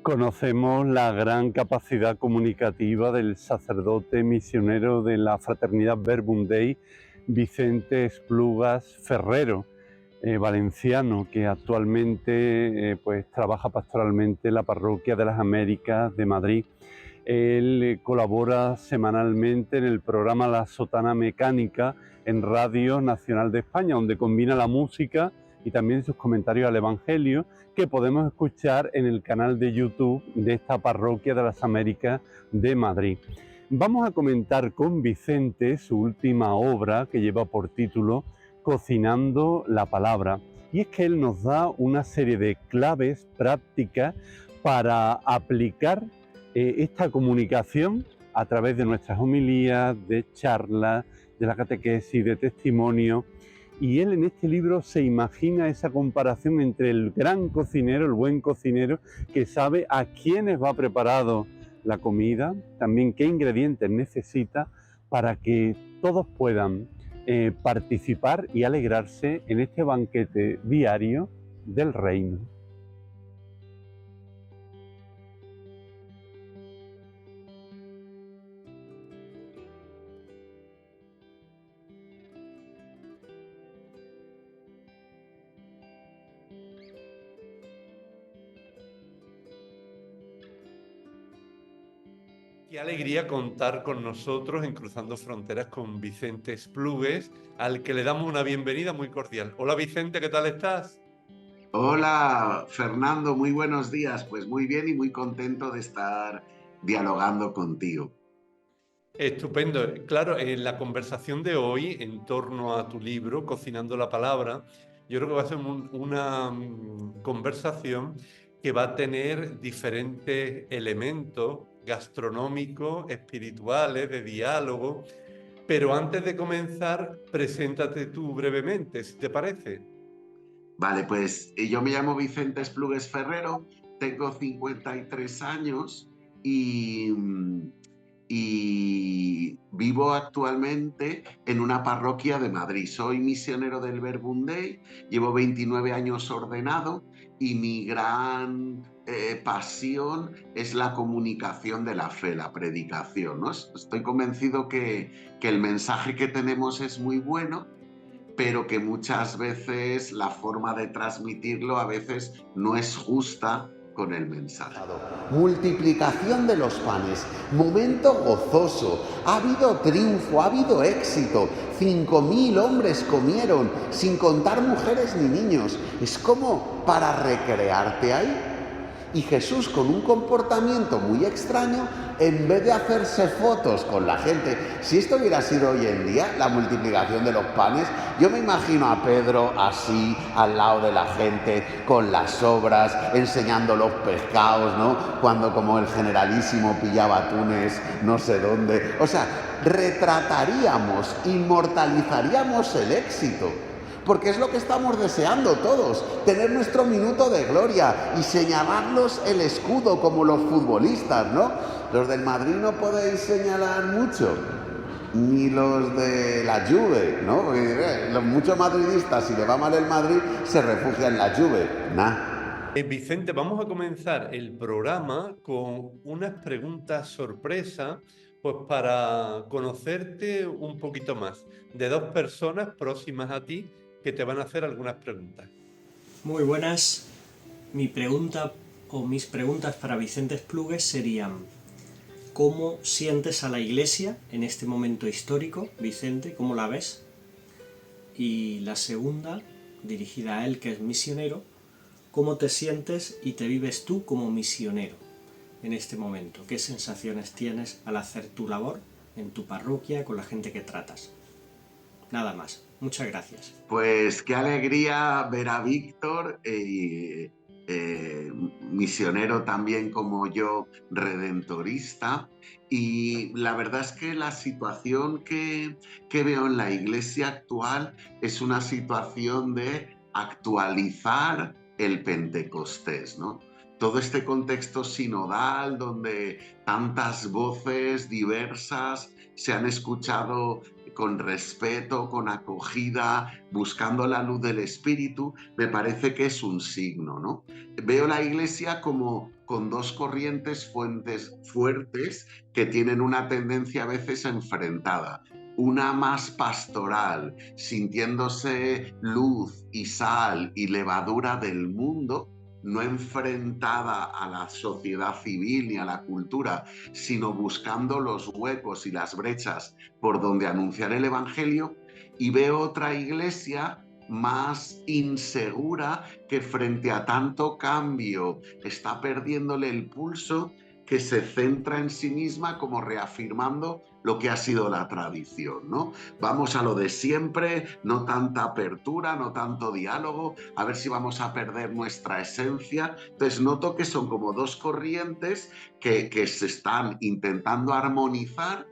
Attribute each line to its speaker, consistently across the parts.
Speaker 1: Conocemos la gran capacidad comunicativa del sacerdote misionero de la Fraternidad Verbum Dei, Vicente Esplugas Ferrero, valenciano, que actualmente pues trabaja pastoralmente en la Parroquia de las Américas de Madrid. Él colabora semanalmente en el programa La Sotana Mecánica en Radio Nacional de España, donde combina la música y también sus comentarios al Evangelio, que podemos escuchar en el canal de YouTube de esta Parroquia de las Américas de Madrid. Vamos a comentar con Vicente su última obra, que lleva por título Cocinando la Palabra. Y es que él nos da una serie de claves prácticas para aplicar esta comunicación a través de nuestras homilías, de charlas, de la catequesis, de testimonio. Y él en este libro se imagina esa comparación entre el gran cocinero, el buen cocinero, que sabe a quiénes va preparado la comida, también qué ingredientes necesita para que todos puedan participar y alegrarse en este banquete diario del reino. Qué alegría contar con nosotros en Cruzando Fronteras con Vicente Esplugues, al que le damos una bienvenida muy cordial. Hola Vicente, ¿qué tal estás?
Speaker 2: Hola, Fernando, muy buenos días. Pues muy bien y muy contento de estar dialogando contigo.
Speaker 1: Estupendo. Claro, en la conversación de hoy, en torno a tu libro, Cocinando la Palabra, yo creo que va a ser una conversación que va a tener diferentes elementos gastronómicos, espirituales, de diálogo. Pero antes de comenzar, preséntate tú brevemente, si te parece.
Speaker 2: Vale, pues yo me llamo Vicente Esplugues Ferrero, tengo 53 años y, y vivo actualmente en una parroquia de Madrid. Soy misionero del Verbum Dei, llevo 29 años ordenado y mi gran pasión es la comunicación de la fe, la predicación, ¿no? Estoy convencido que el mensaje que tenemos es muy bueno, pero que muchas veces la forma de transmitirlo a veces no es justa con el mensaje.
Speaker 3: Multiplicación de los panes, momento gozoso, ha habido triunfo, ha habido éxito, 5.000 hombres comieron, sin contar mujeres ni niños, es como para recrearte ahí. Y Jesús, con un comportamiento muy extraño, en vez de hacerse fotos con la gente, si esto hubiera sido hoy en día, la multiplicación de los panes, yo me imagino a Pedro así, al lado de la gente, con las sobras, enseñando los pescados, ¿no? Cuando como el generalísimo pillaba atunes, no sé dónde. O sea, retrataríamos, inmortalizaríamos el éxito. Porque es lo que estamos deseando todos, tener nuestro minuto de gloria y señalarnos el escudo como los futbolistas, ¿no? Los del Madrid no podéis señalar mucho, ni los de la Juve, ¿no? Porque los muchos madridistas, si le va mal el Madrid, se refugian en la Juve. Nah.
Speaker 1: Vicente, vamos a comenzar el programa con unas preguntas sorpresa, pues para conocerte un poquito más, de dos personas próximas a ti que te van a hacer algunas preguntas.
Speaker 4: Muy buenas. Mi pregunta o mis preguntas para Vicente Esplugues serían: ¿cómo sientes a la Iglesia en este momento histórico, Vicente? ¿Cómo la ves? Y la segunda, dirigida a él, que es misionero: ¿cómo te sientes y te vives tú como misionero en este momento? ¿Qué sensaciones tienes al hacer tu labor en tu parroquia con la gente que tratas? Nada más. Muchas gracias.
Speaker 2: Pues qué alegría ver a Víctor, misionero también como yo, redentorista. Y la verdad es que la situación que veo en la iglesia actual es una situación de actualizar el Pentecostés, ¿no? Todo este contexto sinodal donde tantas voces diversas se han escuchado con respeto, con acogida, buscando la luz del Espíritu, me parece que es un signo, ¿no? Veo la Iglesia como con dos corrientes fuertes que tienen una tendencia a veces enfrentada. Una más pastoral, sintiéndose luz y sal y levadura del mundo, no enfrentada a la sociedad civil ni a la cultura, sino buscando los huecos y las brechas por donde anunciar el Evangelio. Y veo otra iglesia más insegura, que frente a tanto cambio está perdiéndole el pulso, que se centra en sí misma como reafirmando lo que ha sido la tradición, ¿no? Vamos a lo de siempre, no tanta apertura, no tanto diálogo, a ver si vamos a perder nuestra esencia. Entonces noto que son como dos corrientes que se están intentando armonizar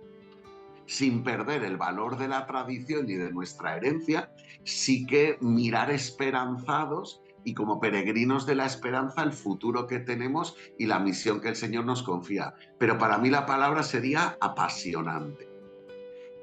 Speaker 2: sin perder el valor de la tradición y de nuestra herencia, sí que mirar esperanzados y como peregrinos de la esperanza el futuro que tenemos y la misión que el Señor nos confía. Pero para mí la palabra sería apasionante.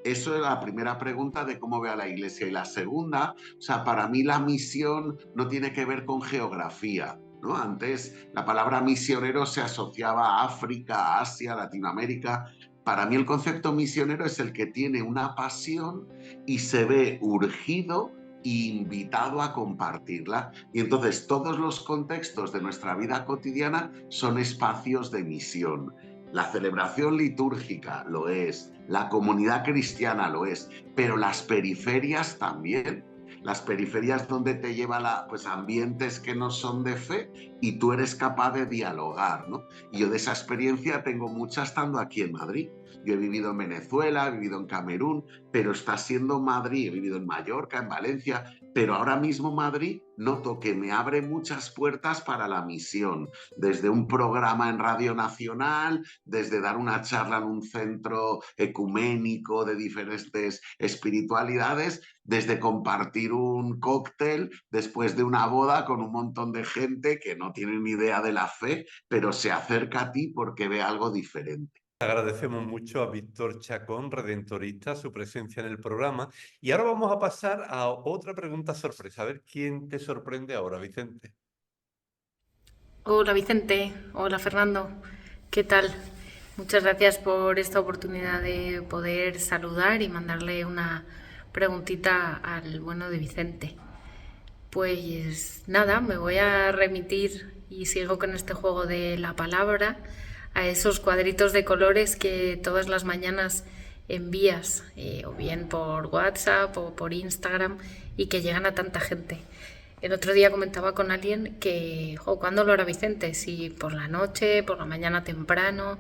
Speaker 2: Eso es la primera pregunta de cómo ve a la iglesia. Y la segunda, o sea, para mí la misión no tiene que ver con geografía, ¿no? Antes la palabra misionero se asociaba a África, a Asia, Latinoamérica. Para mí el concepto misionero es el que tiene una pasión y se ve urgido e invitado a compartirla. Y entonces todos los contextos de nuestra vida cotidiana son espacios de misión. La celebración litúrgica lo es, la comunidad cristiana lo es, pero las periferias también. Las periferias donde te lleva pues ambientes que no son de fe y tú eres capaz de dialogar, ¿no? Y yo de esa experiencia tengo mucha estando aquí en Madrid. Yo he vivido en Venezuela, he vivido en Camerún, pero está siendo Madrid, he vivido en Mallorca, en Valencia, pero ahora mismo Madrid noto que me abre muchas puertas para la misión, desde un programa en Radio Nacional, desde dar una charla en un centro ecuménico de diferentes espiritualidades, desde compartir un cóctel después de una boda con un montón de gente que no tiene ni idea de la fe, pero se acerca a ti porque ve algo diferente.
Speaker 1: Agradecemos mucho a Víctor Chacón, redentorista, su presencia en el programa. Y ahora vamos a pasar a otra pregunta sorpresa. A ver quién te sorprende ahora, Vicente.
Speaker 5: Hola Vicente, hola Fernando, ¿qué tal? Muchas gracias por esta oportunidad de poder saludar y mandarle una preguntita al bueno de Vicente. Pues nada, me voy a remitir y sigo con este juego de la palabra a esos cuadritos de colores que todas las mañanas envías, o bien por WhatsApp o por Instagram, y que llegan a tanta gente. El otro día comentaba con alguien que, ¿cuándo lo hará Vicente? Si por la noche, por la mañana temprano,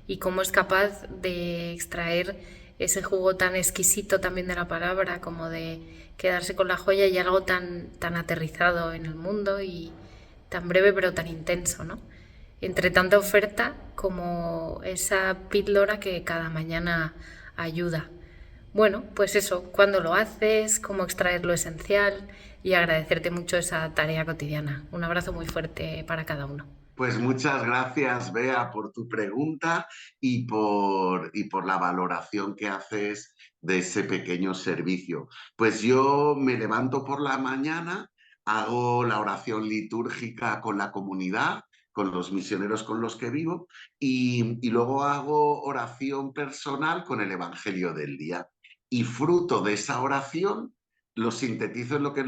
Speaker 5: y cómo es capaz de extraer ese jugo tan exquisito también de la palabra, como de quedarse con la joya y algo tan aterrizado en el mundo y tan breve pero tan intenso, ¿no? Entre tanta oferta como esa píldora que cada mañana ayuda. Bueno, pues eso, cuándo lo haces, cómo extraer lo esencial y agradecerte mucho esa tarea cotidiana. Un abrazo muy fuerte para cada uno.
Speaker 2: Pues muchas gracias, Bea, por tu pregunta y por la valoración que haces de ese pequeño servicio. Pues yo me levanto por la mañana, hago la oración litúrgica con la comunidad, con los misioneros con los que vivo, y luego hago oración personal con el Evangelio del día. Y fruto de esa oración, lo sintetizo en lo que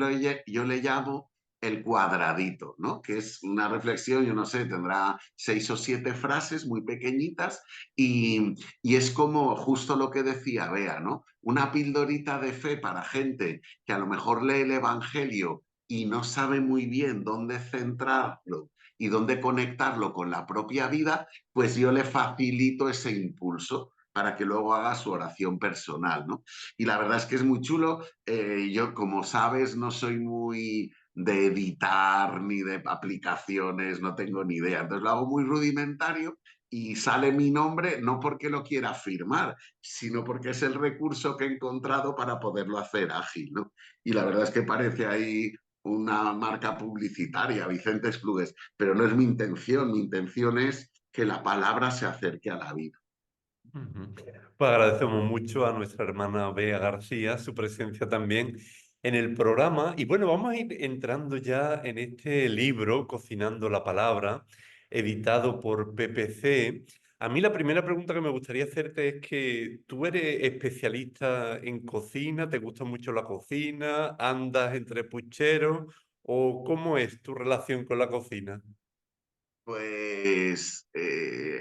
Speaker 2: yo le llamo el cuadradito, ¿no? Que es una reflexión, yo no sé, tendrá 6 o 7 frases muy pequeñitas y es como justo lo que decía Bea, ¿no? Una pildorita de fe para gente que a lo mejor lee el Evangelio y no sabe muy bien dónde centrarlo y dónde conectarlo con la propia vida, pues yo le facilito ese impulso para que luego haga su oración personal, ¿no? Y la verdad es que es muy chulo. Yo, como sabes, no soy muy de editar ni de aplicaciones, no tengo ni idea. Entonces lo hago muy rudimentario y sale mi nombre no porque lo quiera firmar, sino porque es el recurso que he encontrado para poderlo hacer ágil, ¿no? Y la verdad es que parece ahí una marca publicitaria, Vicente Esplugues, pero no es mi intención es que la palabra se acerque a la vida.
Speaker 1: Pues agradecemos mucho a nuestra hermana Bea García, su presencia también en el programa. Y bueno, vamos a ir entrando ya en este libro, Cocinando la Palabra. editado por PPC. A mí la primera pregunta que me gustaría hacerte es que tú eres especialista en cocina, te gusta mucho la cocina, andas entre pucheros, o ¿cómo es tu relación con la cocina?
Speaker 2: Pues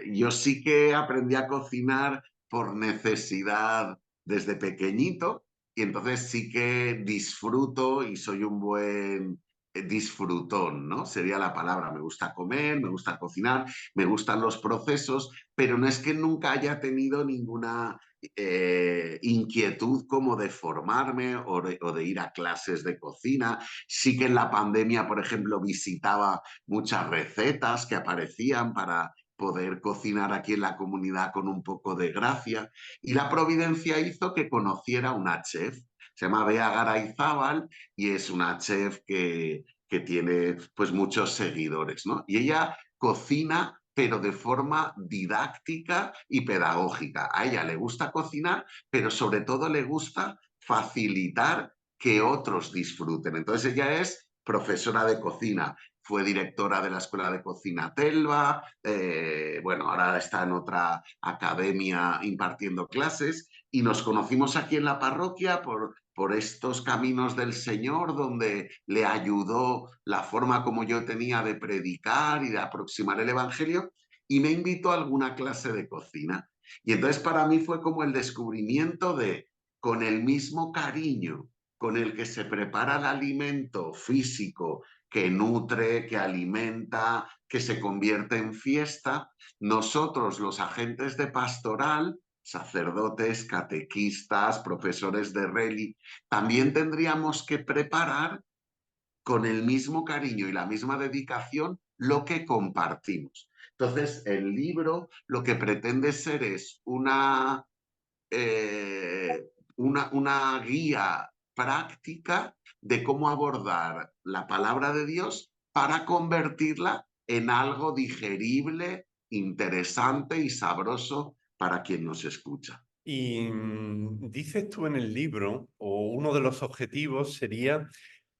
Speaker 2: yo sí que aprendí a cocinar por necesidad desde pequeñito y entonces sí que disfruto y soy un buen disfrutón, ¿no? Sería la palabra. Me gusta comer, me gusta cocinar, me gustan los procesos, pero no es que nunca haya tenido ninguna inquietud como de formarme o de ir a clases de cocina. Sí que en la pandemia, por ejemplo, visitaba muchas recetas que aparecían para poder cocinar aquí en la comunidad con un poco de gracia. Y la providencia hizo que conociera una chef, se llama Bea Garayzábal y es una chef que tiene pues muchos seguidores, ¿no? Y ella cocina pero de forma didáctica y pedagógica. A ella le gusta cocinar, pero sobre todo le gusta facilitar que otros disfruten. Entonces ella es profesora de cocina, fue directora de la Escuela de Cocina Telva, bueno, ahora está en otra academia impartiendo clases y nos conocimos aquí en la parroquia por estos caminos del Señor donde le ayudó la forma como yo tenía de predicar y de aproximar el Evangelio y me invitó a alguna clase de cocina. Y entonces para mí fue como el descubrimiento de, con el mismo cariño con el que se prepara el alimento físico que nutre, que alimenta, que se convierte en fiesta, nosotros los agentes de pastoral, sacerdotes, catequistas, profesores de reli, también tendríamos que preparar con el mismo cariño y la misma dedicación lo que compartimos. Entonces, el libro lo que pretende ser es eh, una guía práctica de cómo abordar la palabra de Dios para convertirla en algo digerible, interesante y sabroso para quien nos escucha.
Speaker 1: Y dices tú en el libro, o uno de los objetivos sería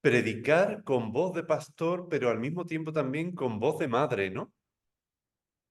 Speaker 1: predicar con voz de pastor, pero al mismo tiempo también con voz de madre, ¿no?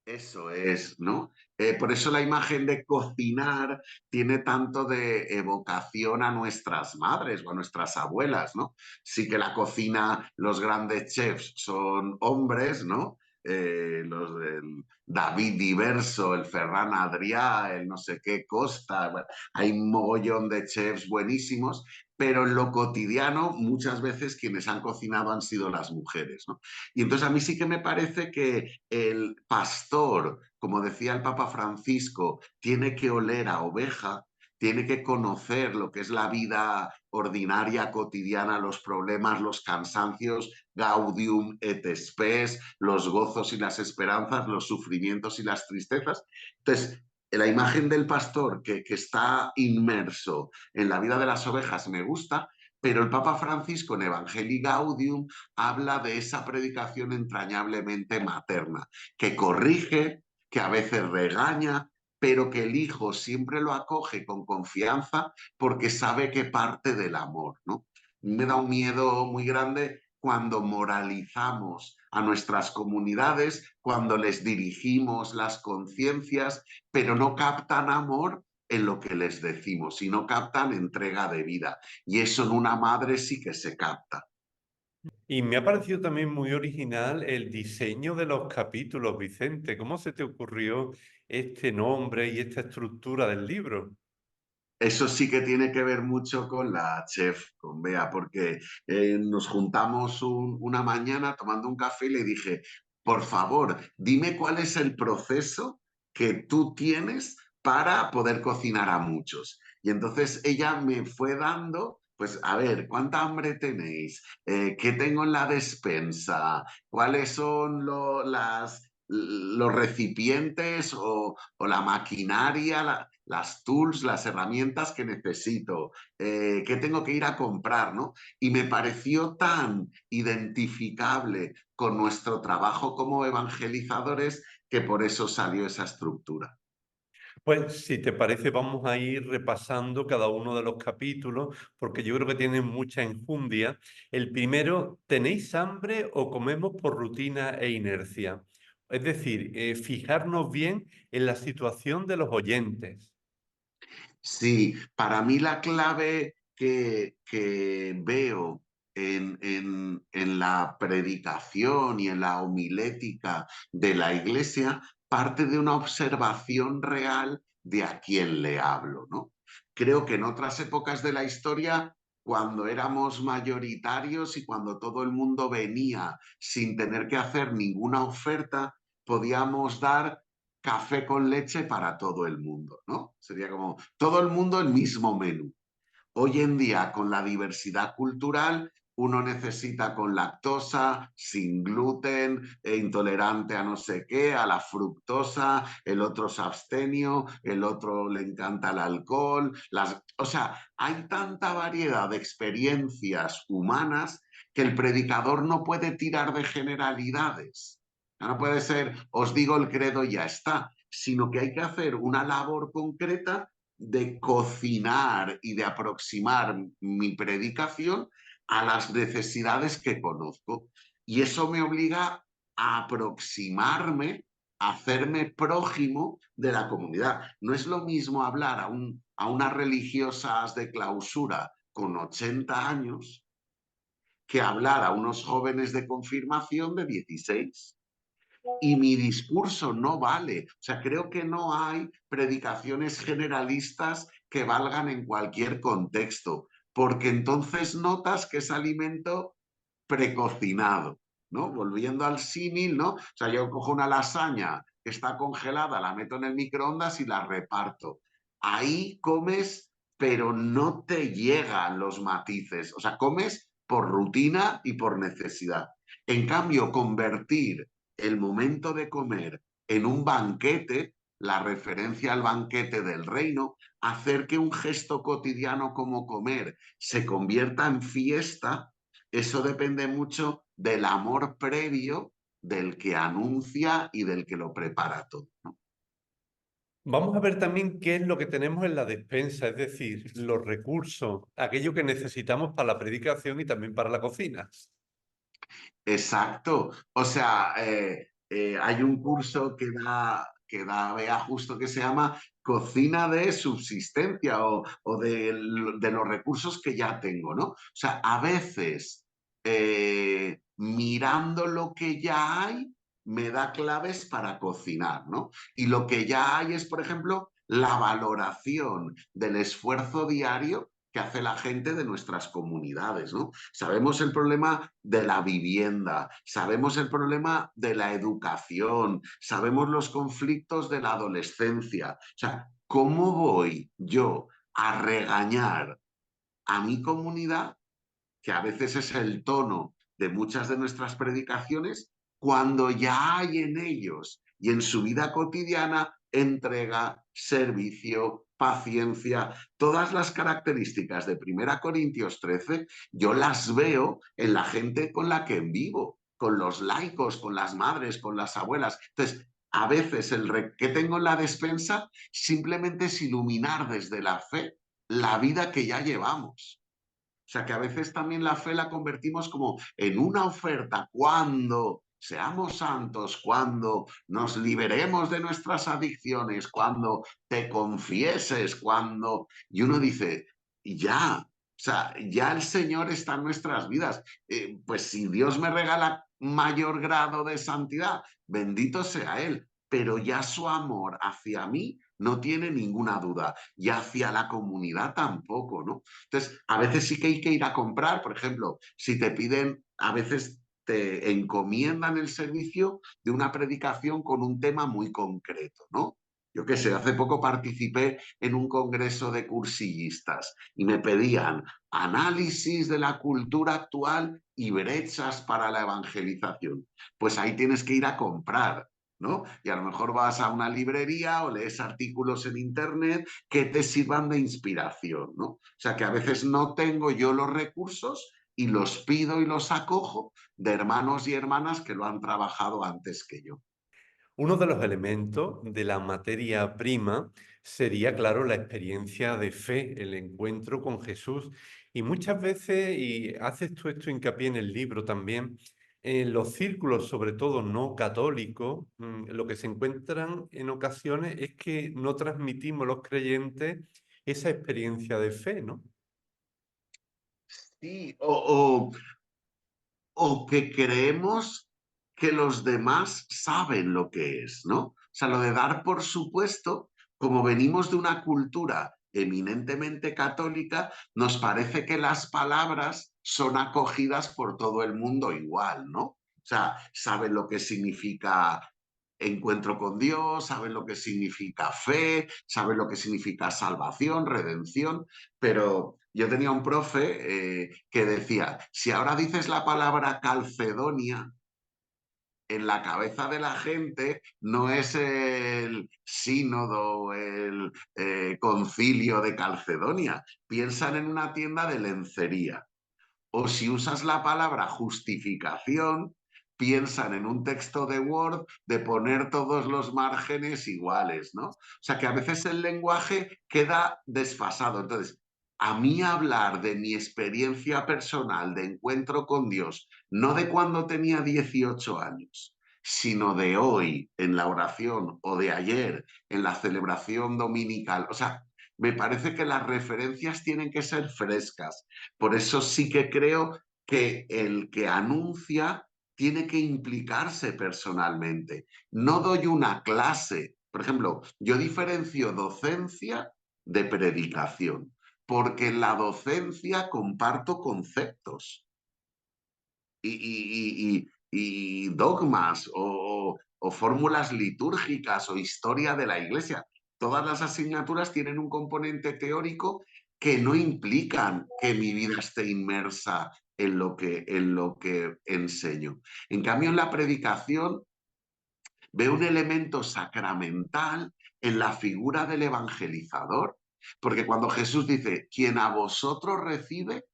Speaker 2: Eso es, ¿no? Por eso la imagen de cocinar tiene tanto de evocación a nuestras madres o a nuestras abuelas, ¿no? Sí que la cocina, los grandes chefs son hombres, ¿no? Los del David Diverso, el Ferran Adrià, el no sé qué Costa, bueno, hay un mogollón de chefs buenísimos, pero en lo cotidiano muchas veces quienes han cocinado han sido las mujeres, ¿no? Y entonces a mí sí que me parece que el pastor, como decía el Papa Francisco, tiene que oler a oveja, tiene que conocer lo que es la vida ordinaria, cotidiana, los problemas, los cansancios, gaudium et spes, los gozos y las esperanzas, los sufrimientos y las tristezas. Entonces, la imagen del pastor que está inmerso en la vida de las ovejas me gusta, pero el Papa Francisco en Evangelii Gaudium habla de esa predicación entrañablemente materna, que corrige, que a veces regaña, pero que el hijo siempre lo acoge con confianza porque sabe que parte del amor, ¿no? Me da un miedo muy grande cuando moralizamos a nuestras comunidades, cuando les dirigimos las conciencias, pero no captan amor en lo que les decimos, sino captan entrega de vida. Y eso en una madre sí que se capta.
Speaker 1: Y me ha parecido también muy original el diseño de los capítulos, Vicente. ¿Cómo se te ocurrió este nombre y esta estructura del libro?
Speaker 2: Eso sí que tiene que ver mucho con la chef, con Bea, porque nos juntamos una mañana tomando un café y le dije, por favor, dime cuál es el proceso que tú tienes para poder cocinar a muchos. Y entonces ella me fue dando, pues, a ver, ¿cuánta hambre tenéis? ¿Qué tengo en la despensa? ¿Cuáles son los recipientes o la maquinaria? Las tools, las herramientas que necesito, que tengo que ir a comprar, ¿no? Y me pareció tan identificable con nuestro trabajo como evangelizadores que por eso salió esa estructura.
Speaker 1: Pues si te parece, vamos a ir repasando cada uno de los capítulos, porque yo creo que tienen mucha enjundia. El primero, ¿tenéis hambre o comemos por rutina e inercia? Es decir, fijarnos bien en la situación de los oyentes.
Speaker 2: Sí, para mí la clave que veo en la predicación y en la homilética de la iglesia parte de una observación real de a quién le hablo, ¿no? Creo que en otras épocas de la historia, cuando éramos mayoritarios y cuando todo el mundo venía sin tener que hacer ninguna oferta, podíamos dar café con leche para todo el mundo, ¿no? Sería como todo el mundo el mismo menú. Hoy en día, con la diversidad cultural, uno necesita con lactosa, sin gluten, intolerante a no sé qué, a la fructosa, el otro es abstemio, el otro le encanta el alcohol. O sea, hay tanta variedad de experiencias humanas que el predicador no puede tirar de generalidades. No puede ser, os digo el credo y ya está, sino que hay que hacer una labor concreta de cocinar y de aproximar mi predicación a las necesidades que conozco. Y eso me obliga a aproximarme, a hacerme prójimo de la comunidad. No es lo mismo hablar a unas religiosas de clausura con 80 años que hablar a unos jóvenes de confirmación de 16 y mi discurso no vale. O sea, creo que no hay predicaciones generalistas que valgan en cualquier contexto, porque entonces notas que es alimento precocinado, ¿no? Volviendo al símil, ¿no? O sea, yo cojo una lasaña que está congelada, la meto en el microondas y la reparto. Ahí comes, pero no te llegan los matices. O sea, comes por rutina y por necesidad. En cambio, convertir el momento de comer en un banquete, la referencia al banquete del reino, hacer que un gesto cotidiano como comer se convierta en fiesta, eso depende mucho del amor previo del que anuncia y del que lo prepara todo, ¿no?
Speaker 1: Vamos a ver también qué es lo que tenemos en la despensa, es decir, los recursos, aquello que necesitamos para la predicación y también para la cocina.
Speaker 2: Exacto. O sea, hay un curso que da Bea Justo que se llama Cocina de Subsistencia o de los recursos que ya tengo, ¿no? O sea, a veces mirando lo que ya hay me da claves para cocinar, ¿no? Y lo que ya hay es, por ejemplo, la valoración del esfuerzo diario que hace la gente de nuestras comunidades, ¿no? Sabemos el problema de la vivienda, sabemos el problema de la educación, sabemos los conflictos de la adolescencia. O sea, ¿cómo voy yo a regañar a mi comunidad, que a veces es el tono de muchas de nuestras predicaciones, cuando ya hay en ellos y en su vida cotidiana entrega, servicio, paciencia, todas las características de 1 Corintios 13, yo las veo en la gente con la que vivo, con los laicos, con las madres, con las abuelas. Entonces, a veces que tengo en la despensa simplemente es iluminar desde la fe la vida que ya llevamos. O sea que a veces también la fe la convertimos como en una oferta cuando seamos santos, cuando nos liberemos de nuestras adicciones, cuando te confieses, cuando... Y uno dice, ya, o sea, ya el Señor está en nuestras vidas. Pues si Dios me regala mayor grado de santidad, bendito sea Él, pero ya su amor hacia mí no tiene ninguna duda y hacia la comunidad tampoco, ¿no? Entonces, a veces sí que hay que ir a comprar, por ejemplo, si te piden, a veces te encomiendan el servicio de una predicación con un tema muy concreto, ¿no? Yo qué sé, hace poco participé en un congreso de cursillistas y me pedían análisis de la cultura actual y brechas para la evangelización. Pues ahí tienes que ir a comprar, ¿no? Y a lo mejor vas a una librería o lees artículos en internet que te sirvan de inspiración, ¿no? O sea que a veces no tengo yo los recursos y los pido y los acojo de hermanos y hermanas que lo han trabajado antes que yo.
Speaker 1: Uno de los elementos de la materia prima sería, claro, la experiencia de fe, el encuentro con Jesús. Y muchas veces, y haces tú esto hincapié en el libro también, en los círculos, sobre todo no católicos, lo que se encuentran en ocasiones es que no transmitimos los creyentes esa experiencia de fe, ¿no?
Speaker 2: Sí, o que creemos que los demás saben lo que es, ¿no? O sea, lo de dar por supuesto, como venimos de una cultura eminentemente católica, nos parece que las palabras son acogidas por todo el mundo igual, ¿no? O sea, saben lo que significa encuentro con Dios, saben lo que significa fe, saben lo que significa salvación, redención, pero yo tenía un profe que decía, si ahora dices la palabra Calcedonia, en la cabeza de la gente no es el sínodo, el concilio de Calcedonia, piensan en una tienda de lencería. O si usas la palabra justificación, piensan en un texto de Word de poner todos los márgenes iguales, ¿no? O sea que a veces el lenguaje queda desfasado. Entonces, a mí hablar de mi experiencia personal de encuentro con Dios, no de cuando tenía 18 años, sino de hoy en la oración o de ayer en la celebración dominical, o sea, me parece que las referencias tienen que ser frescas. Por eso sí que creo que el que anuncia tiene que implicarse personalmente. No doy una clase. Por ejemplo, yo diferencio docencia de predicación, porque en la docencia comparto conceptos y dogmas o fórmulas litúrgicas o historia de la iglesia. Todas las asignaturas tienen un componente teórico que no implican que mi vida esté inmersa en lo que enseño. En cambio, en la predicación veo un elemento sacramental en la figura del evangelizador, porque cuando Jesús dice, quien a vosotros recibe,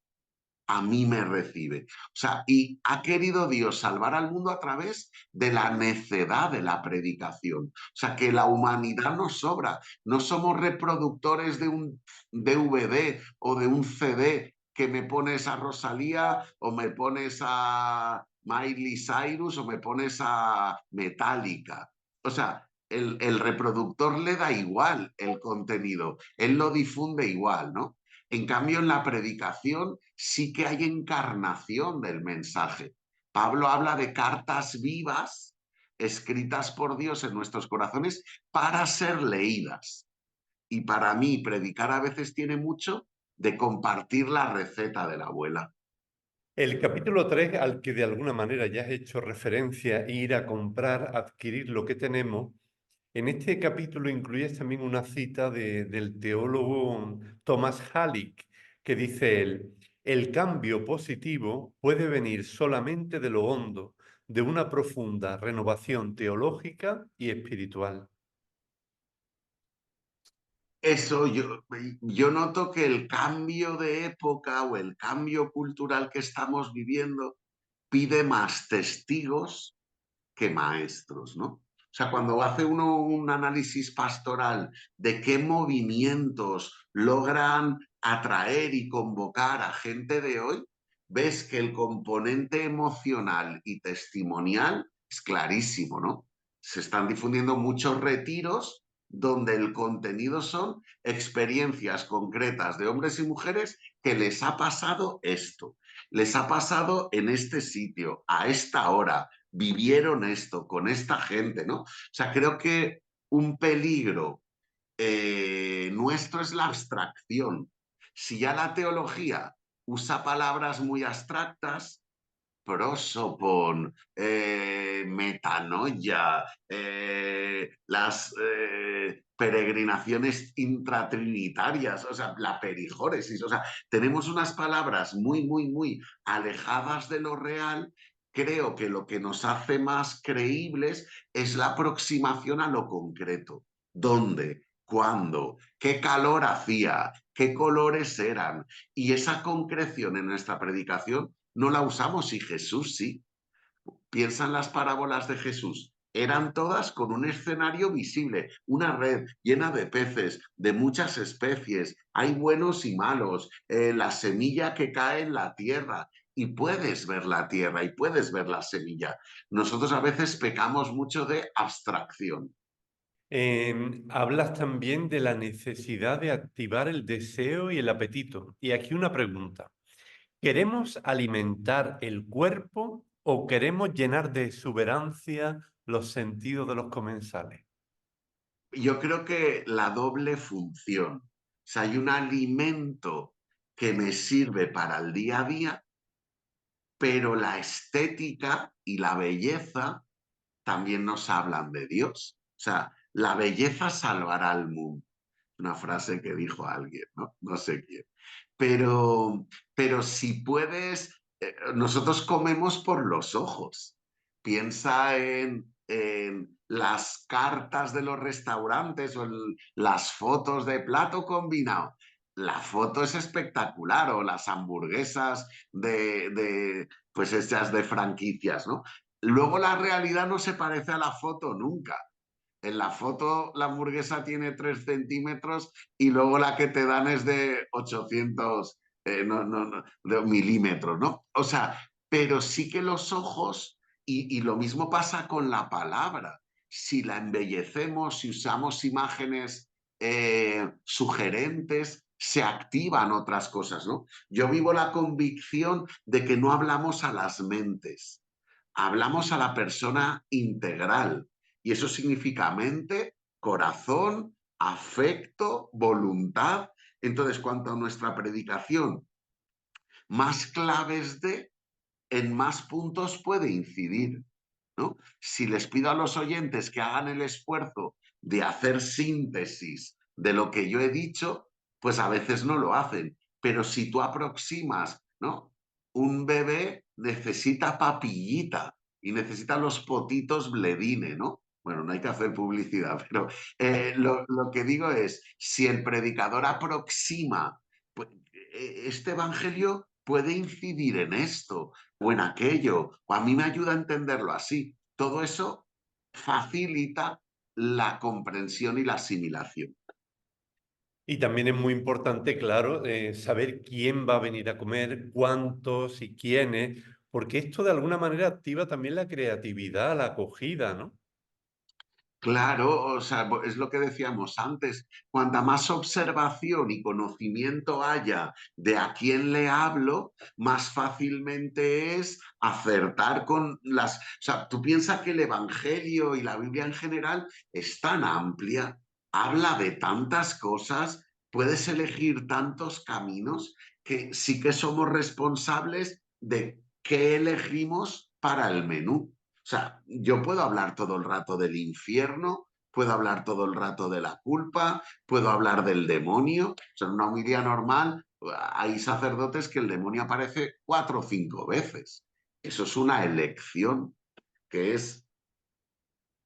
Speaker 2: a mí me recibe. O sea, y ha querido Dios salvar al mundo a través de la necedad de la predicación. O sea, que la humanidad nos sobra. No somos reproductores de un DVD o de un CD que me pones a Rosalía o me pones a Miley Cyrus o me pones a Metallica. O sea, el reproductor le da igual el contenido, él lo difunde igual, ¿no? En cambio, en la predicación sí que hay encarnación del mensaje. Pablo habla de cartas vivas escritas por Dios en nuestros corazones para ser leídas. Y para mí, predicar a veces tiene mucho de compartir la receta de la abuela.
Speaker 1: El capítulo 3, al que de alguna manera ya has hecho referencia, ir a comprar, adquirir lo que tenemos, en este capítulo incluyes también una cita del teólogo Thomas Halleck, que dice él, el cambio positivo puede venir solamente de lo hondo, de una profunda renovación teológica y espiritual.
Speaker 2: Eso yo noto que el cambio de época o el cambio cultural que estamos viviendo pide más testigos que maestros, ¿no? O sea, cuando hace uno un análisis pastoral de qué movimientos logran atraer y convocar a gente de hoy, ves que el componente emocional y testimonial es clarísimo, ¿no? Se están difundiendo muchos retiros donde el contenido son experiencias concretas de hombres y mujeres que les ha pasado esto, les ha pasado en este sitio, a esta hora, vivieron esto con esta gente, ¿no? O sea, creo que un peligro nuestro es la abstracción. Si ya la teología usa palabras muy abstractas, prosopon, metanoia, las peregrinaciones intratrinitarias, o sea, la perijóresis, o sea, tenemos unas palabras muy alejadas de lo real. Creo que lo que nos hace más creíbles es la aproximación a lo concreto. ¿Dónde? ¿Cuándo? ¿Qué calor hacía? ¿Qué colores eran? Y esa concreción en nuestra predicación no la usamos y Jesús sí. Piensa en las parábolas de Jesús. Eran todas con un escenario visible, una red llena de peces, de muchas especies. Hay buenos y malos, la semilla que cae en la tierra. y puedes ver la tierra y puedes ver la semilla. Nosotros a veces pecamos mucho de abstracción.
Speaker 1: Hablas también de la necesidad de activar el deseo y el apetito. Y aquí una pregunta. ¿Queremos alimentar el cuerpo o queremos llenar de exuberancia los sentidos de los comensales?
Speaker 2: Yo creo que la doble función. O sea, hay un alimento que me sirve para el día a día, pero la estética y la belleza también nos hablan de Dios. O sea, la belleza salvará al mundo. Una frase que dijo alguien, ¿no? No sé quién. Pero si puedes, nosotros comemos por los ojos. Piensa en las cartas de los restaurantes o en las fotos de plato combinado. La foto es espectacular, o las hamburguesas pues hechas de franquicias, ¿no? Luego la realidad no se parece a la foto nunca. En la foto la hamburguesa tiene 3 centímetros y luego la que te dan es de 800 de milímetros, ¿no? O sea, pero sí que los ojos, y lo mismo pasa con la palabra. Si la embellecemos, si usamos imágenes sugerentes, se activan otras cosas, ¿no? Yo vivo la convicción de que no hablamos a las mentes, hablamos a la persona integral. Y eso significa mente, corazón, afecto, voluntad. Entonces, cuanto a nuestra predicación, más claves de, en más puntos puede incidir, ¿no? Si les pido a los oyentes que hagan el esfuerzo de hacer síntesis de lo que yo he dicho, pues a veces no lo hacen. Pero si tú aproximas, ¿no? Un bebé necesita papillita y necesita los potitos Bledine, ¿no? Bueno, no hay que hacer publicidad, pero lo que digo es, si el predicador aproxima, pues, este evangelio puede incidir en esto o en aquello, o a mí me ayuda a entenderlo así. Todo eso facilita la comprensión y la asimilación.
Speaker 1: Y también es muy importante, claro, saber quién va a venir a comer, cuántos y quiénes, porque esto de alguna manera activa también la creatividad, la acogida, ¿no?
Speaker 2: Claro, o sea, es lo que decíamos antes, cuanta más observación y conocimiento haya de a quién le hablo, más fácilmente es acertar con las... O sea, tú piensas que el Evangelio y la Biblia en general es tan amplia, habla de tantas cosas, puedes elegir tantos caminos que sí que somos responsables de qué elegimos para el menú. O sea, yo puedo hablar todo el rato del infierno, puedo hablar todo el rato de la culpa, puedo hablar del demonio. O sea, en una homilía normal hay sacerdotes que el demonio aparece 4 o 5 veces. Eso es una elección, que es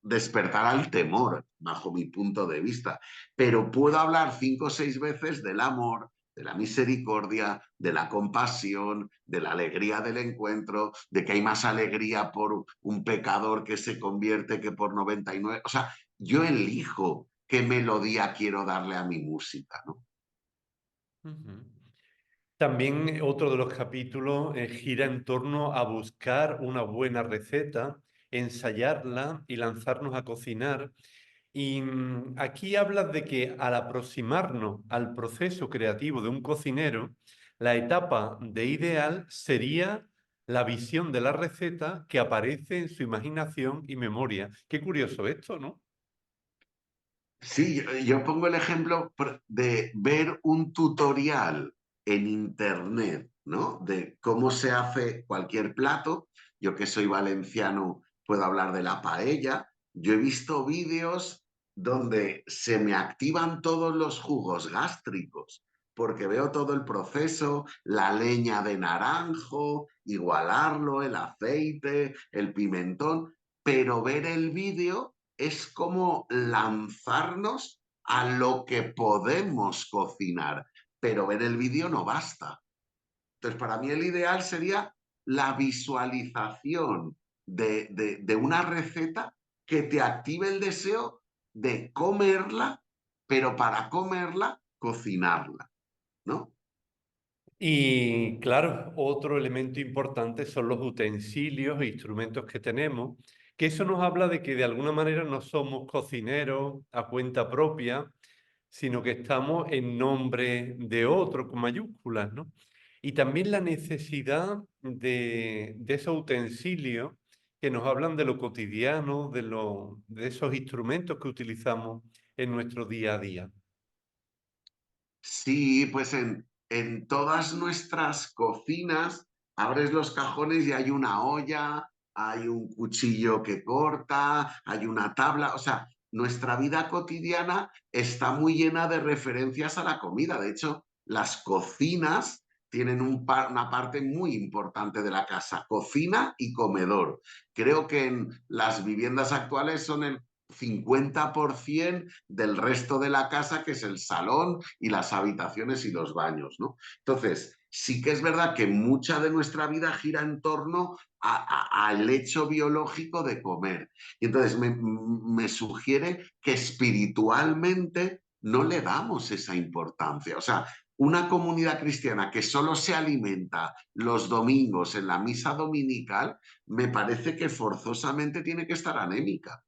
Speaker 2: despertar al temor, bajo mi punto de vista. Pero puedo hablar 5 o 6 veces del amor, de la misericordia, de la compasión, de la alegría del encuentro, de que hay más alegría por un pecador que se convierte que por 99. O sea, yo elijo qué melodía quiero darle a mi música, ¿no?
Speaker 1: Ujú. También otro de los capítulos gira en torno a buscar una buena receta, ensayarla y lanzarnos a cocinar. Y aquí hablas de que al aproximarnos al proceso creativo de un cocinero, la etapa de ideal sería la visión de la receta que aparece en su imaginación y memoria. Qué curioso esto, ¿no?
Speaker 2: Sí, yo pongo el ejemplo de ver un tutorial en internet, ¿no? De cómo se hace cualquier plato. Yo que soy valenciano puedo hablar de la paella. Yo he visto vídeos donde se me activan todos los jugos gástricos, porque veo todo el proceso, la leña de naranjo, igualarlo, el aceite, el pimentón, pero ver el vídeo es como lanzarnos a lo que podemos cocinar, pero ver el vídeo no basta. Entonces, para mí el ideal sería la visualización de una receta que te active el deseo de comerla, pero para comerla, cocinarla, ¿no?
Speaker 1: Y claro, otro elemento importante son los utensilios e instrumentos que tenemos, que eso nos habla de que de alguna manera no somos cocineros a cuenta propia, sino que estamos en nombre de otro con mayúsculas, ¿no? Y también la necesidad de esos utensilios que nos hablan de lo cotidiano, de esos instrumentos que utilizamos en nuestro día a día.
Speaker 2: Sí, pues en todas nuestras cocinas abres los cajones y hay una olla, hay un cuchillo que corta, hay una tabla, o sea, nuestra vida cotidiana está muy llena de referencias a la comida. De hecho, las cocinas tienen una parte muy importante de la casa, cocina y comedor. Creo que en las viviendas actuales son el 50% del resto de la casa, que es el salón y las habitaciones y los baños, ¿no? Entonces, sí que es verdad que mucha de nuestra vida gira en torno al hecho biológico de comer. Y entonces me sugiere que espiritualmente no le damos esa importancia. O sea, una comunidad cristiana que solo se alimenta los domingos en la misa dominical, me parece que forzosamente tiene que estar anémica.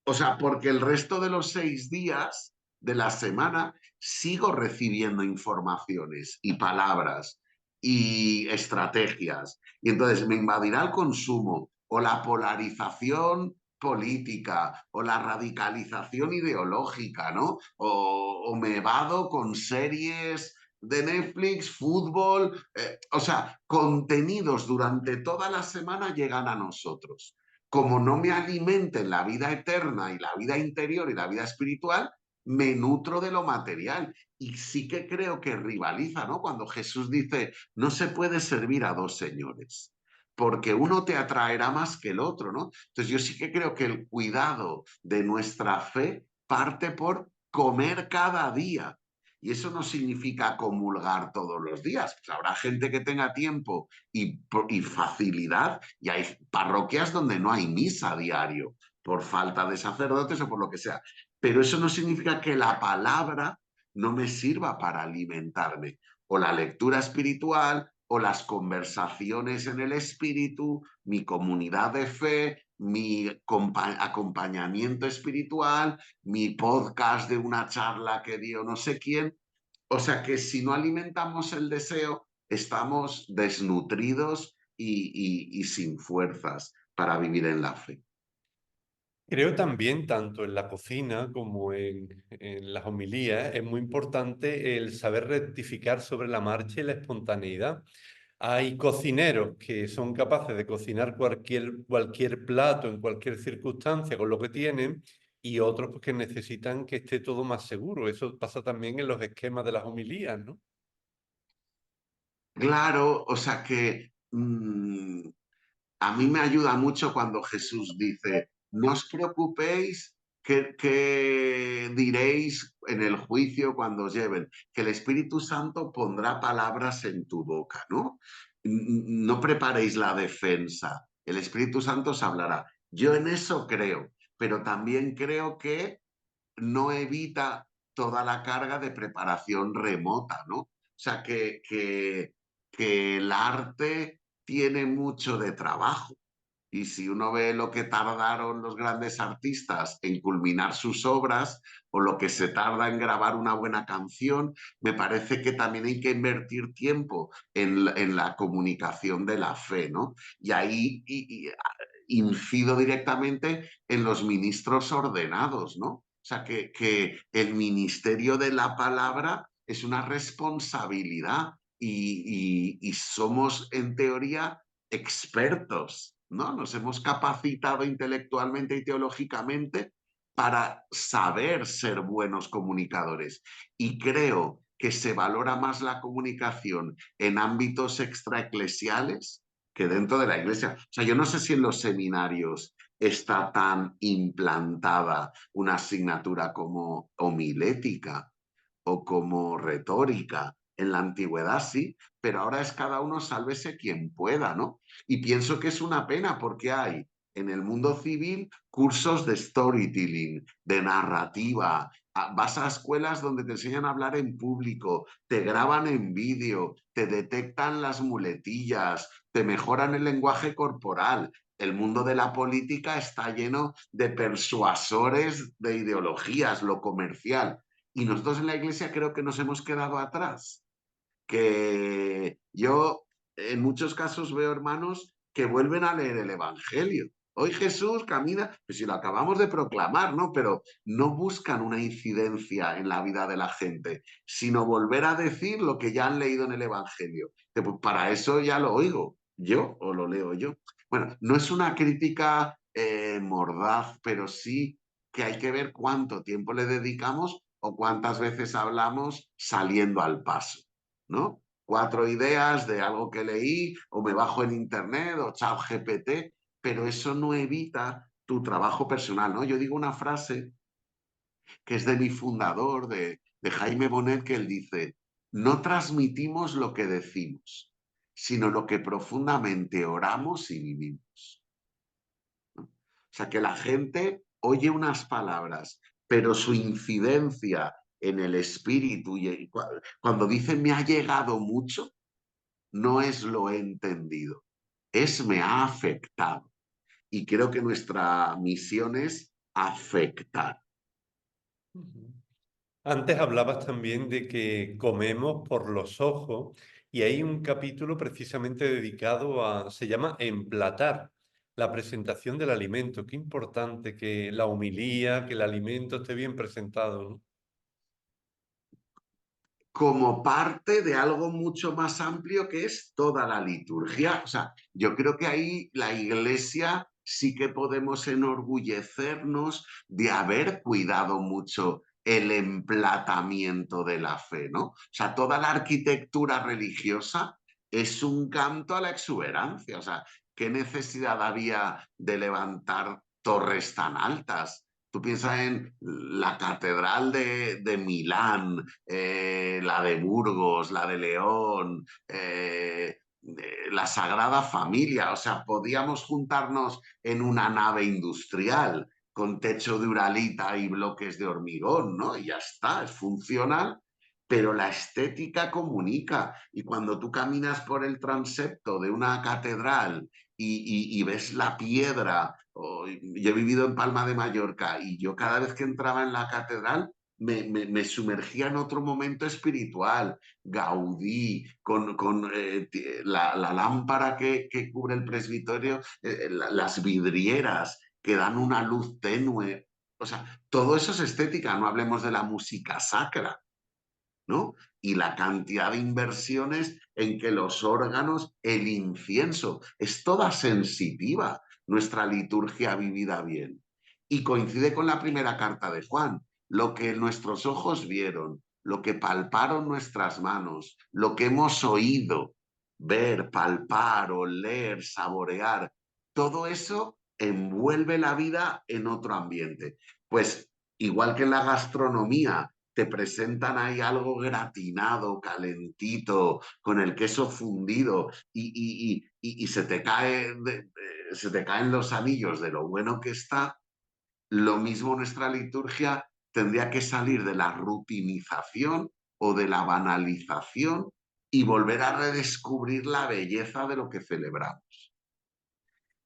Speaker 2: O sea, porque el resto de los 6 días de la semana sigo recibiendo informaciones y palabras y estrategias. Y entonces me invadirá el consumo o la polarización política o la radicalización ideológica, ¿no? O me vado con series de Netflix, fútbol, o sea, contenidos durante toda la semana llegan a nosotros. Como no me alimenten la vida eterna y la vida interior y la vida espiritual, me nutro de lo material. Y sí que creo que rivaliza, ¿no? Cuando Jesús dice, no se puede servir a dos señores, porque uno te atraerá más que el otro, ¿no? Entonces yo sí que creo que el cuidado de nuestra fe parte por comer cada día. Y eso no significa comulgar todos los días. Pues habrá gente que tenga tiempo y facilidad, y hay parroquias donde no hay misa a diario por falta de sacerdotes o por lo que sea. Pero eso no significa que la palabra no me sirva para alimentarme, o la lectura espiritual, o las conversaciones en el espíritu, mi comunidad de fe, mi acompañamiento espiritual, mi podcast de una charla que dio no sé quién. O sea que si no alimentamos el deseo, estamos desnutridos y sin fuerzas para vivir en la fe.
Speaker 1: Creo también, tanto en la cocina como en las homilías, es muy importante el saber rectificar sobre la marcha y la espontaneidad. Hay cocineros que son capaces de cocinar cualquier plato en cualquier circunstancia con lo que tienen, y otros pues, que necesitan que esté todo más seguro. Eso pasa también en los esquemas de las homilías, ¿no?
Speaker 2: Claro, o sea que a mí me ayuda mucho cuando Jesús dice, no os preocupéis qué diréis en el juicio cuando os lleven, que el Espíritu Santo pondrá palabras en tu boca, ¿no? No preparéis la defensa, el Espíritu Santo os hablará. Yo en eso creo, pero también creo que no evita toda la carga de preparación remota, ¿no? O sea, que el arte tiene mucho de trabajo. Y si uno ve lo que tardaron los grandes artistas en culminar sus obras o lo que se tarda en grabar una buena canción, me parece que también hay que invertir tiempo en la comunicación de la fe, ¿no? Y ahí incido directamente en los ministros ordenados, ¿no? O sea, que el ministerio de la palabra es una responsabilidad y somos, en teoría, expertos, ¿no? Nos hemos capacitado intelectualmente y teológicamente para saber ser buenos comunicadores. Y creo que se valora más la comunicación en ámbitos extraeclesiales que dentro de la iglesia. O sea, yo no sé si en los seminarios está tan implantada una asignatura como homilética o como retórica. En la antigüedad sí, pero ahora es cada uno sálvese quien pueda, ¿no? Y pienso que es una pena porque hay en el mundo civil cursos de storytelling, de narrativa, Vas a escuelas donde te enseñan a hablar en público, te graban en vídeo, te detectan las muletillas, te mejoran el lenguaje corporal. El mundo de la política está lleno de persuasores de ideologías, lo comercial. Y nosotros en la iglesia creo que nos hemos quedado atrás. Que yo en muchos casos veo hermanos que vuelven a leer el Evangelio. Hoy Jesús camina, pues si lo acabamos de proclamar, ¿no? Pero no buscan una incidencia en la vida de la gente, sino volver a decir lo que ya han leído en el Evangelio. Que, pues, para eso ya lo oigo yo o lo leo yo. Bueno, no es una crítica mordaz, pero sí que hay que ver cuánto tiempo le dedicamos o cuántas veces hablamos saliendo al paso, ¿no? 4 ideas de algo que leí o me bajo en internet o chat GPT, pero eso no evita tu trabajo personal, ¿no? Yo digo una frase que es de mi fundador, de Jaime Bonet, que él dice, no transmitimos lo que decimos, sino lo que profundamente oramos y vivimos, ¿no? O sea, que la gente oye unas palabras, pero su incidencia en el espíritu y cuando dice me ha llegado mucho, no es lo he entendido, es me ha afectado. Y creo que nuestra misión es afectar.
Speaker 6: Ujú. Antes hablabas también de que comemos por los ojos y hay un capítulo precisamente dedicado se llama emplatar, la presentación del alimento. Qué importante que la homilía, que el alimento esté bien presentado, ¿no?
Speaker 2: Como parte de algo mucho más amplio que es toda la liturgia. O sea, yo creo que ahí la Iglesia sí que podemos enorgullecernos de haber cuidado mucho el emplatamiento de la fe, ¿no? O sea, toda la arquitectura religiosa es un canto a la exuberancia. O sea, ¿qué necesidad había de levantar torres tan altas? Tú piensas en la catedral de Milán, la de Burgos, la de León, la Sagrada Familia. O sea, podíamos juntarnos en una nave industrial con techo de uralita y bloques de hormigón, ¿no? Y ya está, es funcional, pero la estética comunica. Y cuando tú caminas por el transepto de una catedral y ves la piedra, yo he vivido en Palma de Mallorca y yo cada vez que entraba en la catedral me sumergía en otro momento espiritual. Gaudí, con la lámpara que cubre el presbiterio, las vidrieras que dan una luz tenue. O sea, todo eso es estética, no hablemos de la música sacra, ¿no? Y la cantidad de inversiones en que los órganos, el incienso, es toda sensitiva nuestra liturgia vivida bien. Y coincide con la primera carta de Juan, lo que nuestros ojos vieron, lo que palparon nuestras manos, lo que hemos oído, ver, palpar, oler, saborear, todo eso envuelve la vida en otro ambiente. Pues igual que en la gastronomía, te presentan ahí algo gratinado, calentito, con el queso fundido y se te caen los anillos de lo bueno que está. Lo mismo nuestra liturgia tendría que salir de la rutinización o de la banalización y volver a redescubrir la belleza de lo que celebramos.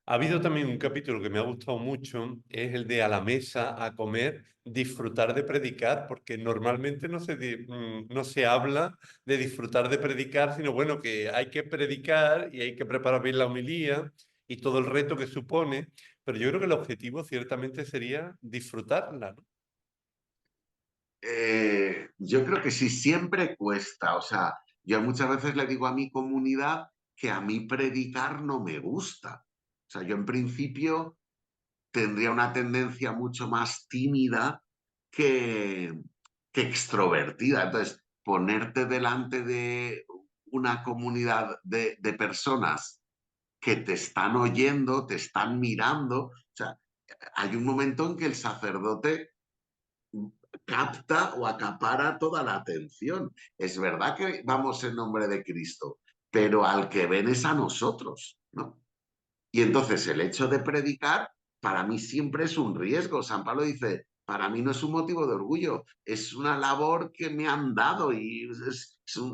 Speaker 6: Ha habido también un capítulo que me ha gustado mucho, es el de a la mesa, a comer, disfrutar de predicar, porque normalmente no se habla de disfrutar de predicar, sino bueno, que hay que predicar y hay que preparar bien la homilía y todo el reto que supone, pero yo creo que el objetivo ciertamente sería disfrutarla, ¿no?
Speaker 2: Yo creo que sí, siempre cuesta. O sea, yo muchas veces le digo a mi comunidad que a mí predicar no me gusta. O sea, yo en principio tendría una tendencia mucho más tímida que, que extrovertida. Entonces, ponerte delante de una comunidad de personas que te están oyendo, te están mirando. O sea, hay un momento en que el sacerdote capta o acapara toda la atención. Es verdad que vamos en nombre de Cristo, pero al que ven es a nosotros, ¿no? Y entonces el hecho de predicar para mí siempre es un riesgo. San Pablo dice, para mí no es un motivo de orgullo, es una labor que me han dado y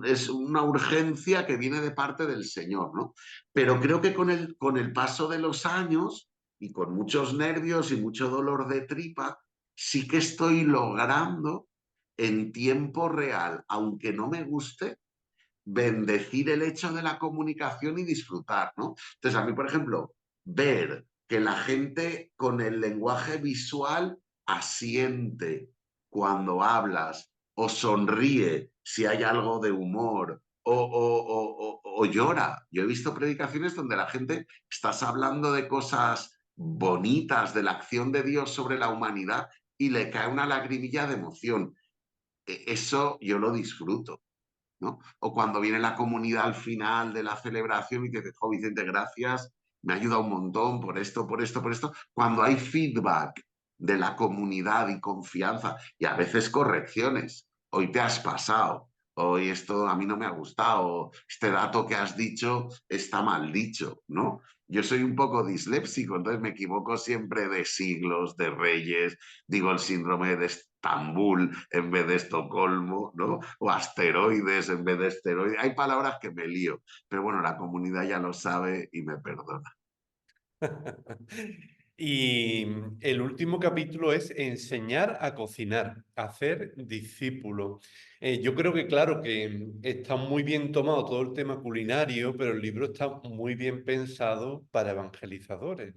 Speaker 2: es una urgencia que viene de parte del Señor, ¿no? Pero creo que con el paso de los años y con muchos nervios y mucho dolor de tripa, sí que estoy logrando en tiempo real, aunque no me guste, bendecir el hecho de la comunicación y disfrutar, ¿no? Entonces, a mí, por ejemplo, ver que la gente con el lenguaje visual asiente cuando hablas o sonríe si hay algo de humor o llora. Yo he visto predicaciones donde la gente estás hablando de cosas bonitas, de la acción de Dios sobre la humanidad y le cae una lagrimilla de emoción. Eso yo lo disfruto, ¿no? O cuando viene la comunidad al final de la celebración y te dice, oh, Vicente, gracias, me ha ayudado un montón por esto, por esto, por esto. Cuando hay feedback de la comunidad y confianza y a veces correcciones, hoy te has pasado, hoy esto a mí no me ha gustado, este dato que has dicho está mal dicho, ¿no? Yo soy un poco disléxico, entonces me equivoco siempre de siglos, de reyes, digo el síndrome de Estambul en vez de Estocolmo, ¿no? O asteroides en vez de esteroides. Hay palabras que me lío, pero bueno, la comunidad ya lo sabe y me perdona.
Speaker 6: Y el último capítulo es enseñar a cocinar, hacer discípulos. Yo creo que, claro, que está muy bien tomado todo el tema culinario, pero el libro está muy bien pensado para evangelizadores.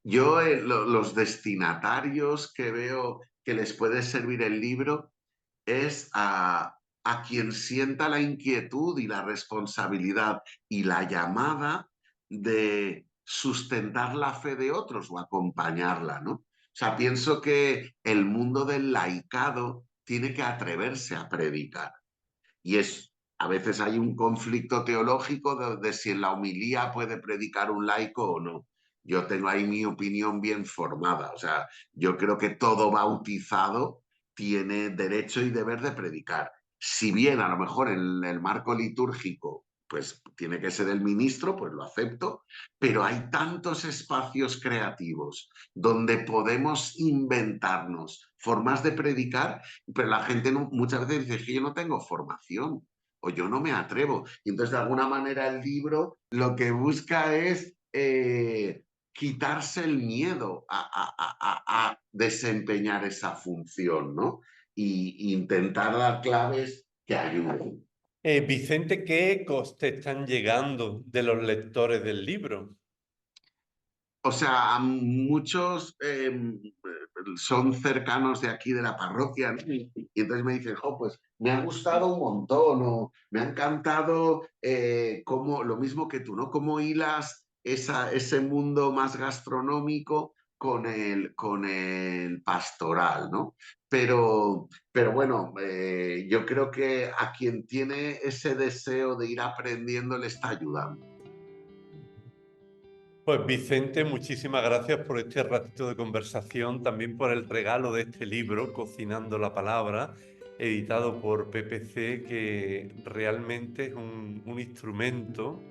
Speaker 2: Yo, los destinatarios que veo que les puede servir el libro es a quien sienta la inquietud y la responsabilidad y la llamada de sustentar la fe de otros o acompañarla, ¿no? O sea, pienso que el mundo del laicado tiene que atreverse a predicar. Y a veces hay un conflicto teológico de si en la homilía puede predicar un laico o no. Yo tengo ahí mi opinión bien formada. O sea, yo creo que todo bautizado tiene derecho y deber de predicar. Si bien a lo mejor en el marco litúrgico pues tiene que ser el ministro, pues lo acepto, pero hay tantos espacios creativos donde podemos inventarnos formas de predicar, pero la gente muchas veces dice que yo no tengo formación o yo no me atrevo. Y entonces, de alguna manera, el libro lo que busca es quitarse el miedo a desempeñar esa función, ¿no? Y intentar dar claves que ayuden.
Speaker 6: Vicente, ¿qué ecos te están llegando de los lectores del libro?
Speaker 2: O sea, muchos son cercanos de aquí de la parroquia, ¿no? Y entonces me dicen, oh, pues me ha gustado un montón, o me ha encantado cómo, lo mismo que tú, ¿no? Cómo hilas ese mundo más gastronómico con el pastoral, ¿no? Pero bueno, yo creo que a quien tiene ese deseo de ir aprendiendo le está ayudando.
Speaker 6: Pues Vicente, muchísimas gracias por este ratito de conversación, también por el regalo de este libro, Cocinando la Palabra, editado por PPC, que realmente es un instrumento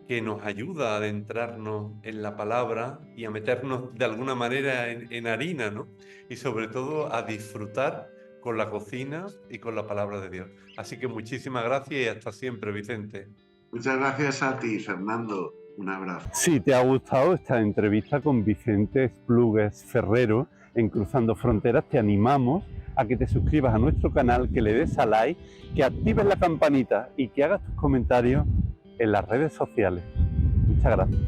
Speaker 6: que nos ayuda a adentrarnos en la palabra y a meternos de alguna manera en harina, ¿no? Y sobre todo a disfrutar con la cocina y con la palabra de Dios. Así que muchísimas gracias y hasta siempre, Vicente.
Speaker 2: Muchas gracias a ti, Fernando. Un abrazo.
Speaker 1: Si te ha gustado esta entrevista con Vicente Esplugues Ferrero en Cruzando Fronteras, te animamos a que te suscribas a nuestro canal, que le des a like, que actives la campanita y que hagas tus comentarios en las redes sociales. Muchas gracias.